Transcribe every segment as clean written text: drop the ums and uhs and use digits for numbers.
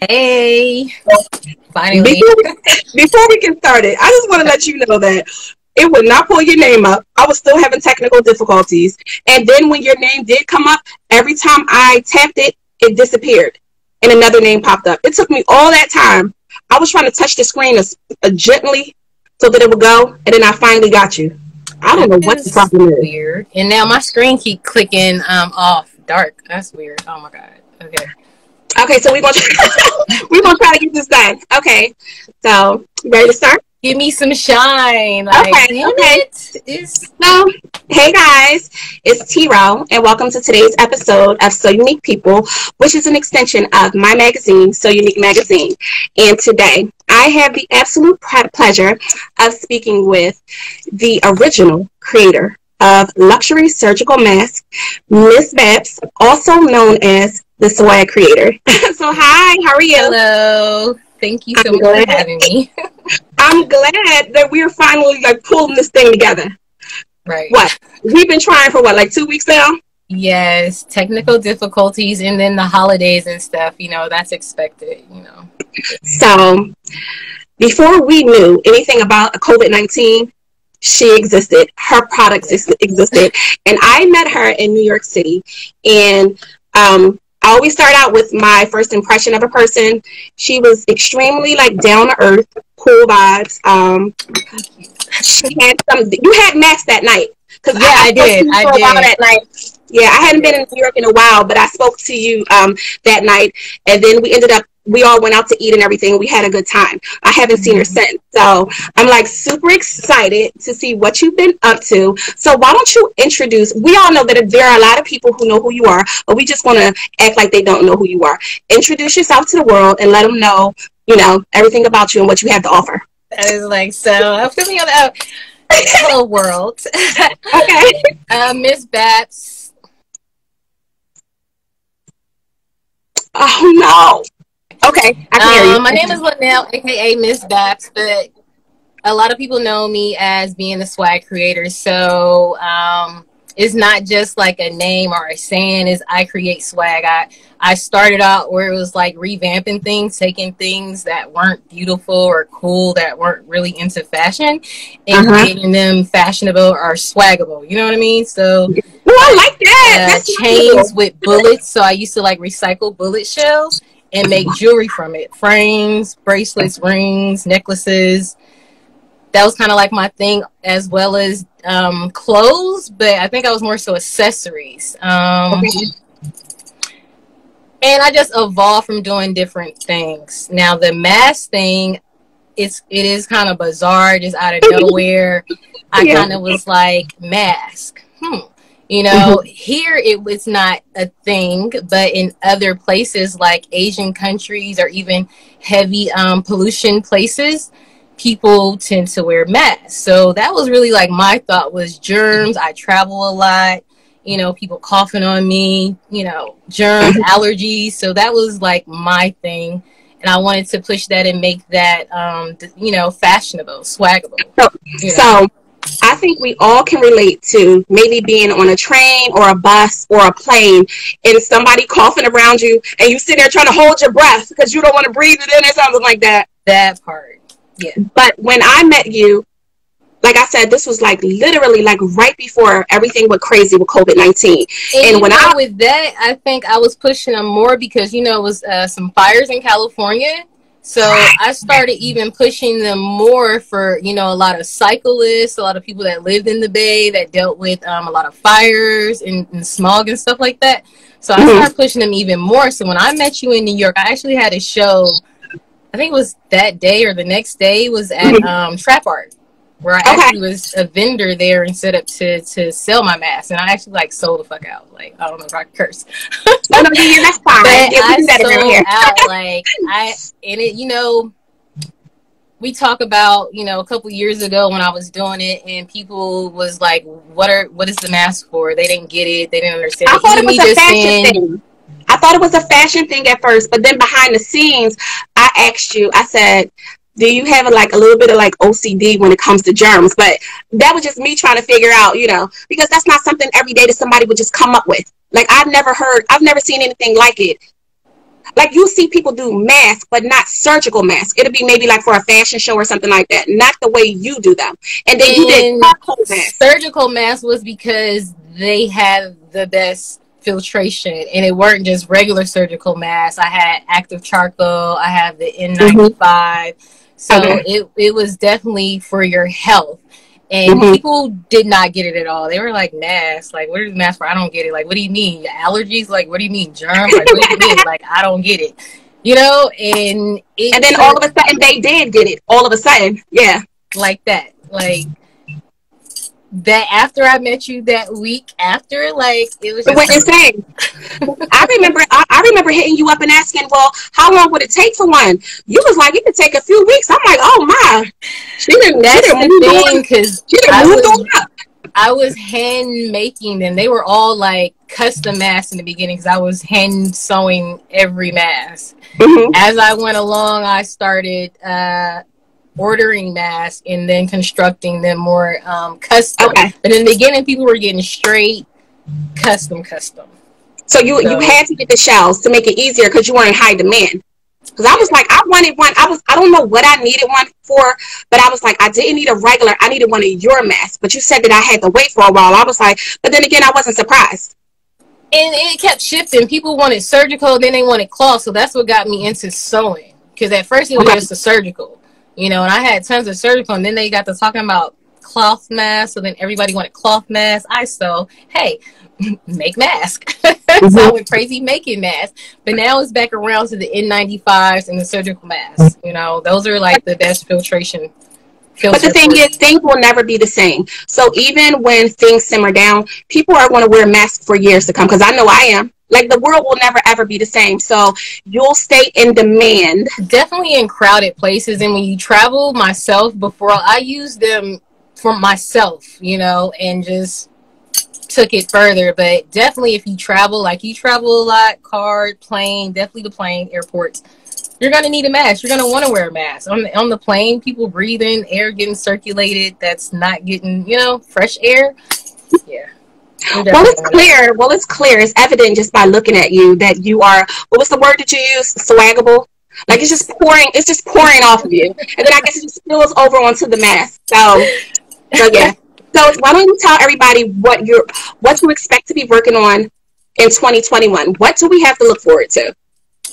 Hey, finally. Before we get started, I just want to let you know that it would not pull your name up. I was still having technical difficulties. And then when your name did come up, every time I tapped it, it disappeared. And another name popped up. It took me all that time. I was trying to touch the screen gently so that it would go. And then I finally got you. I don't know what the problem is. Weird. And now my screen keep clicking off dark. That's weird. Oh, my God. Okay. Okay, so we're gonna try to get this done. Okay, so you ready to start? Give me some shine. Okay. So, hey guys, it's T-Row, and welcome to today's episode of So Unique People, which is an extension of my magazine, So Unique Magazine. And today, I have the absolute pleasure of speaking with the original creator of luxury surgical masks, Miss Baps, also known as the Swag Creator. So hi, how are you? Hello. Thank you so much for having me. I'm glad that we're finally pulling this thing together. Right. What? We've been trying for like 2 weeks now? Yes, technical difficulties and then the holidays and stuff, that's expected, So before we knew anything about COVID-19, she existed. Her products existed. And I met her in New York City. And I always start out with my first impression of a person. She was extremely down to earth, cool vibes. She had you had Max that night. Yeah, I did. That night. Yeah, I hadn't been in New York in a while, but I spoke to you that night, and then we all went out to eat and everything. We had a good time. I haven't seen her since. So I'm super excited to see what you've been up to. So why don't you introduce, we all know that there are a lot of people who know who you are, but we just want to act like they don't know who you are. Introduce yourself to the world and let them know, everything about you and what you have to offer. That is so, put me on the hello world. Okay. Miss Baps. Oh no. Okay, I can hear you. My name is Linnell, aka Miss Baps, but a lot of people know me as being the Swag Creator. So it's not just like a name or a saying. Is I create swag. I started out where it was revamping things, taking things that weren't beautiful or cool, that weren't really into fashion, and making them fashionable or swaggable. You know what I mean? So I like that. Chains with bullets. So I used to recycle bullet shells and make jewelry from it. Frames, bracelets, rings, necklaces. That was kind of my thing, as well as clothes, but I think I was more so accessories. And I just evolved from doing different things. Now the mask thing, it is kind of bizarre, just out of nowhere. I kind of was mask. Here it was not a thing, but in other places like Asian countries or even heavy pollution places, people tend to wear masks. So that was really my thought was germs. I travel a lot, people coughing on me, germs, allergies. So that was my thing. And I wanted to push that and make that, fashionable, swaggable. So I think we all can relate to maybe being on a train or a bus or a plane and somebody coughing around you and you sit there trying to hold your breath because you don't want to breathe it in or something like that. That part. Yeah. But when I met you, like I said, this was literally right before everything went crazy with COVID-19. And when with that, I think I was pushing them more because, it was some fires in California. So I started even pushing them more for, a lot of cyclists, a lot of people that lived in the Bay that dealt with a lot of fires and smog and stuff like that. So I started pushing them even more. So when I met you in New York, I actually had a show, I think it was that day or the next day, was at Trap Art. where I actually was a vendor there and set up to sell my mask, and I actually like sold the fuck out. Like, I don't know if I can curse. Oh, no, yeah, that's fine. But yeah, I sold out, like, and it, you know, we talk about, you know, a couple years ago when I was doing it, and people was like, what is the mask for? They didn't get it. They didn't understand. I thought it was a fashion thing. I thought it was a fashion thing at first, but then behind the scenes, I asked you, I said, do you have like a little bit of like OCD when it comes to germs? But that was just me trying to figure out, you know, because that's not something every day that somebody would just come up with. Like, I've never seen anything like it. Like, you see people do masks, but not surgical masks. It'll be maybe like for a fashion show or something like that. Not the way you do them. And then you did surgical masks was because they have the best filtration, and it weren't just regular surgical masks. I had active charcoal. I have the N95. So it was definitely for your health. And people did not get it at all. They were like, masks? Like, what is mask for? I don't get it. Like, what do you mean? Allergies? Like, what do you mean? Germs? Like, what do you mean? Like, I don't get it. You know? And then all of a sudden they did get it. All of a sudden. Yeah. Like that. Like, that after I met you that week after, like, it was just insane. I remember hitting you up and asking, well, how long would it take for one? You was like, it could take a few weeks. I'm like, oh my. I was hand making them. They were all like custom masks in the beginning because I was hand sewing every mask. As I went along, I started ordering masks and then constructing them more custom. But in the beginning, people were getting straight custom. So you had to get the shells to make it easier because you were in high demand. Because I was like, I wanted one. I don't know what I needed one for, but I was like, I didn't need a regular. I needed one of your masks. But you said that I had to wait for a while. I was like, but then again, I wasn't surprised. And it kept shifting. People wanted surgical, then they wanted cloth. So that's what got me into sewing. Because at first it was just a surgical. You know, and I had tons of surgical, and then they got to talking about cloth masks, so then everybody wanted cloth masks. I so, hey, make masks. So I went crazy making masks. But now it's back around to the N95s and the surgical masks. You know, those are like the best filtration. But the thing is, things will never be the same. So even when things simmer down, people are going to wear masks for years to come, because I know I am. Like, the world will never, ever be the same. So you'll stay in demand. Definitely in crowded places. And when you travel, myself, before I use them for myself, you know, and just took it further. But definitely if you travel, like you travel a lot, car, plane, definitely the plane, airports, you're going to need a mask. You're going to want to wear a mask. On the plane, people breathing, air getting circulated that's not getting, you know, fresh air. Yeah. Well, it's clear. It's evident just by looking at you that you are, what was the word that you used? Swaggable? Like, it's just pouring off of you. And then I guess it just spills over onto the mask. So yeah. So why don't you tell everybody what you expect to be working on in 2021? What do we have to look forward to?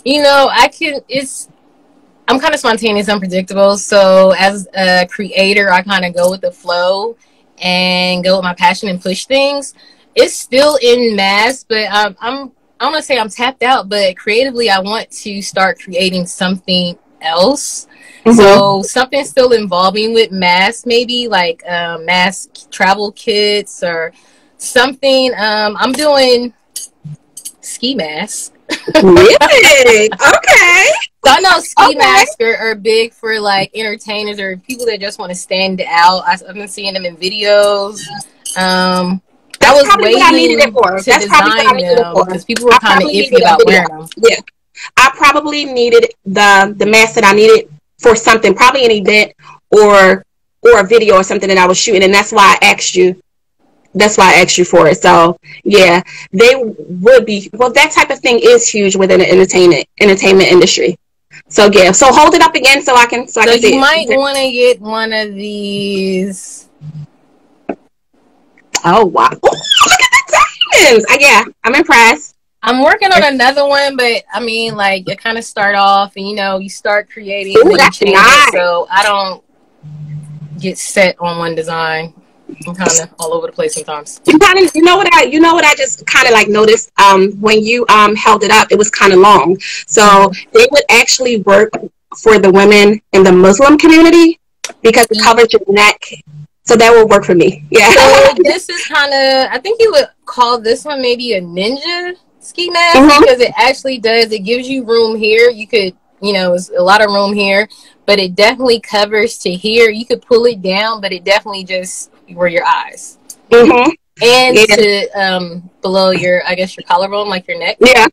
You know, I'm kind of spontaneous, unpredictable. So as a creator, I kind of go with the flow and go with my passion and push things. It's still in mass, but I'm going to say I'm tapped out, but creatively I want to start creating something else. So something still involving with mass, maybe like mass travel kits or something. I'm doing ski masks. Really? Okay. So I know ski masks are big for like entertainers or people that just want to stand out. I've been seeing them in videos. That was probably what I needed it for. That's probably what I needed it for. Because people were kind of iffy about wearing them. Yeah. I probably needed the mask that I needed for something, probably an event or a video or something that I was shooting, and that's why I asked you. That's why I asked you for it. So yeah, they would be. Well, that type of thing is huge within the entertainment industry. So yeah, so hold it up again so I can see it. You might want to get one of these. Oh wow! Ooh, look at the diamonds! Yeah, I'm impressed. I'm working on another one, but I mean, like, you kind of start off, and you know, you start creating. Ooh, that's nice. So I don't get set on one design. I'm kind of all over the place sometimes. You know what I just kind of like noticed when you held it up, it was kind of long. So they would actually work for the women in the Muslim community because it covers your neck So that will work for me. Yeah. So this is kind of, I think you would call this one maybe a ninja ski mask, because it actually does, it gives you room here. You could, you know, it's a lot of room here, but it definitely covers to here. You could pull it down, but it definitely just were your eyes. And to below your, I guess, your collarbone, like your neck. Yeah.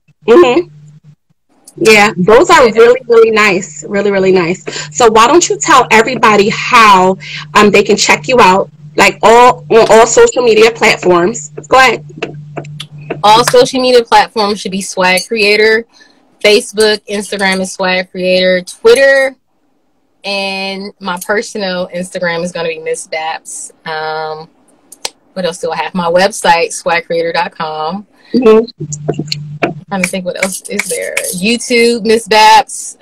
Yeah, those are really, really nice. Really, really nice. So why don't you tell everybody how they can check you out, like on all social media platforms. Go ahead. All social media platforms should be Swag Creator. Facebook, Instagram is Swag Creator. Twitter, and my personal Instagram is going to be Miss Baps. What else do I have? My website, swagcreator.com. I'm trying to think what else is there. YouTube, Miss Baps.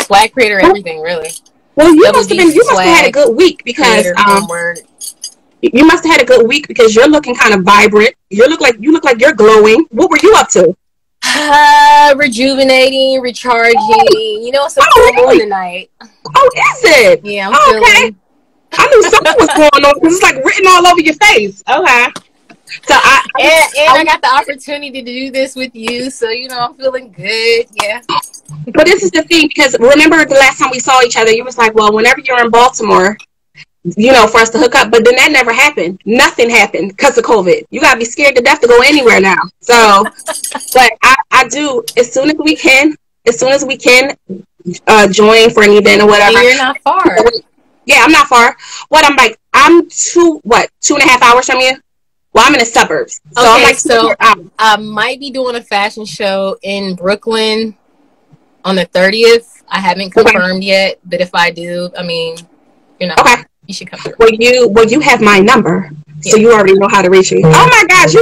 Swag Creator, everything really. Well, you must have had a good week, because you must have had a good week, because you're looking kind of vibrant. You look like you're glowing. What were you up to? Rejuvenating, recharging. You know, it's a full moon tonight. Oh, is it? Yeah, I'm feeling. I knew something was going on, because it's like written all over your face. Okay. So I got the opportunity to do this with you, so you know I'm feeling good. Yeah. But this is the thing, because remember the last time we saw each other, you was like, well, whenever you're in Baltimore, you know, for us to hook up. But then that never happened. Nothing happened because of COVID. You gotta be scared to death to go anywhere now. So, but I do, as soon as we can join for an event or whatever. And you're not far. Yeah, I'm not far. I'm 2.5 hours from you? Well, I'm in the suburbs. So okay, I might be doing a fashion show in Brooklyn on the 30th. I haven't confirmed yet, but if I do, I mean, you know, you should come through. Well, you have my number, so you already know how to reach me. Oh my gosh,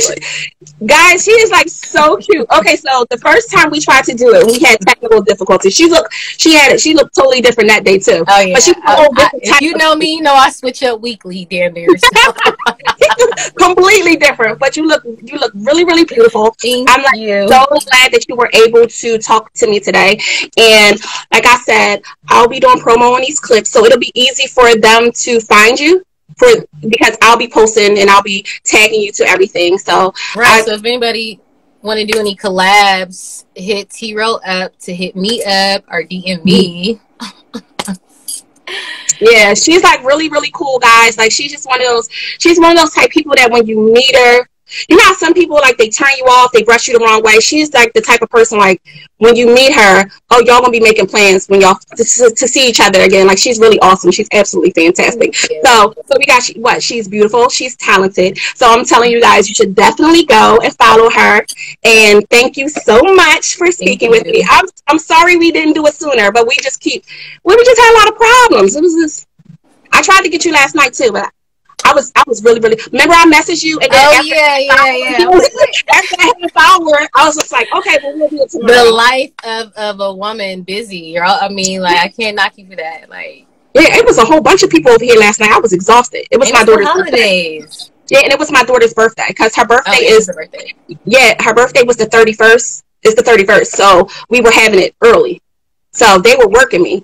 guys, she is like so cute. Okay, so the first time we tried to do it, we had technical difficulties. She looked totally different that day too. Oh yeah, but if you know me, you know I switch up weekly, damn near. Completely different, but you look really, really beautiful. I'm so glad that you were able to talk to me today. And like I said, I'll be doing promo on these clips, so it'll be easy for them to find you. Because I'll be posting and I'll be tagging you to everything. So so if anybody want to do any collabs, hit T-Row up to hit me up or DM me. Yeah, she's like really, really cool, guys. Like she's one of those type people that when you meet her, you know how some people like they turn you off, they brush you the wrong way. She's like the type of person like when you meet her, oh, y'all gonna be making plans when y'all to see each other again. Like she's really awesome. She's absolutely fantastic. So we got she's beautiful, she's talented. So I'm telling you guys, you should definitely go and follow her. And thank you so much for speaking with me. I'm sorry we didn't do it sooner, but we just had a lot of problems. It was just I tried to get you last night too, but I was really, really. Remember, I messaged you, and then after a half hour, I was just like, okay, well, we'll do it tomorrow. The life of a woman, busy. I mean, like I can't knock you for that. Like, yeah, it was a whole bunch of people over here last night. I was exhausted. It was my daughter's holidays. Birthday. Yeah, and it was my daughter's birthday because her birthday is her birthday. Yeah, her birthday was the 31st. It's the 31st, so we were having it early. So they were working me,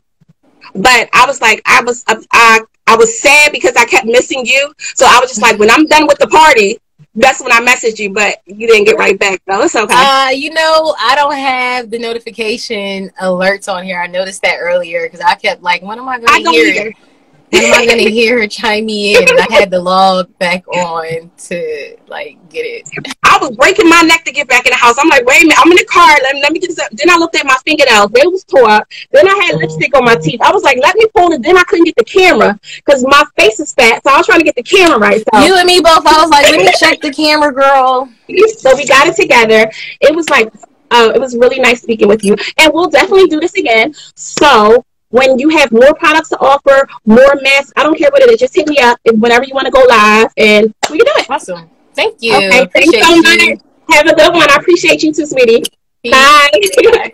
but I was like, I was sad because I kept missing you. So I was just like, when I'm done with the party, that's when I messaged you, but you didn't get right back though. It's okay. You know, I don't have the notification alerts on here. I noticed that earlier because I kept like, when am I going to hear it? When am I going to hear her chime me in? And I had to log back on to like get it. I was breaking my neck to get back in the house. I'm like, wait a minute, I'm in the car. Let me get this up. Then I looked at my fingernails. They was tore up. Then I had lipstick on my teeth. I was like, let me pull it. Then I couldn't get the camera because my face is fat. So I was trying to get the camera right. So you and me both. I was like, let me check the camera, girl. So we got it together. It was like, it was really nice speaking with you. And we'll definitely do this again. So when you have more products to offer, more masks, I don't care what it is, just hit me up whenever you want to go live, and we can do it. Awesome. Thank you. Okay, thanks so much. Have a good one. I appreciate you too, sweetie. Peace. Bye. Bye.